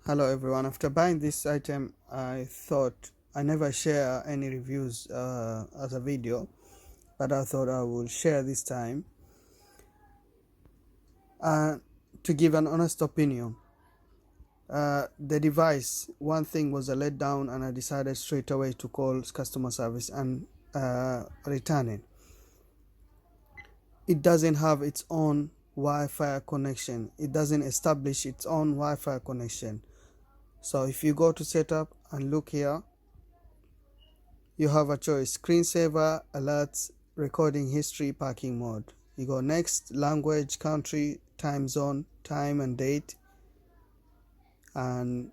Hello everyone. After buying this item, I thought I never share any reviews as a video, but I thought I will share this time to give an honest opinion. The device, one thing was a letdown, and I decided straight away to call customer service and return it. It doesn't have its own Wi-Fi connection. It doesn't establish its own Wi-Fi connection. So if you go to setup and look here, you have a choice: screensaver, alerts, recording history, parking mode. You go next, language, country, time zone, time and date, and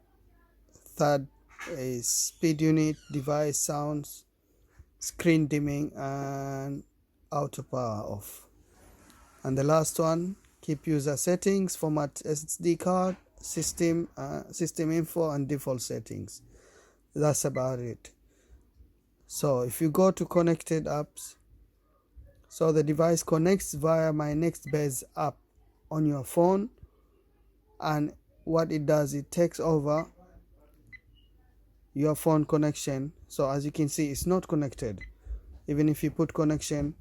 third is speed unit, device sounds, screen dimming, and auto power off. And the last one, keep user settings, format SD card, system info, and default settings. That's about it. So if you go to connected apps, so the device connects via my Nextbase app on your phone, and what it does, it takes over your phone connection. So as you can see, it's not connected. Even if you put connection,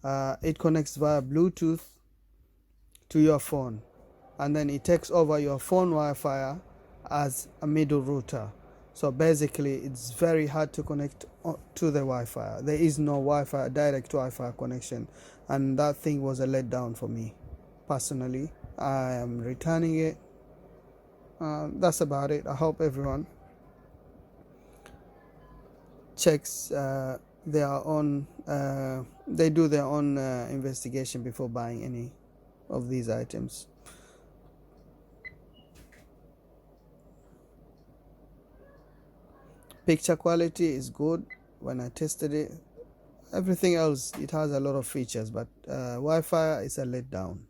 it connects via Bluetooth to your phone, and then it takes over your phone Wi-Fi as a middle router. So basically it's very hard to connect to the Wi-Fi. There is no Wi-Fi, direct Wi-Fi connection, and that thing was a letdown for me personally. I am returning it. That's about it. I hope everyone checks their own they do their own investigation before buying any of these items. Picture quality is good. When I tested it, everything else, it has a lot of features, but Wi-Fi is a letdown.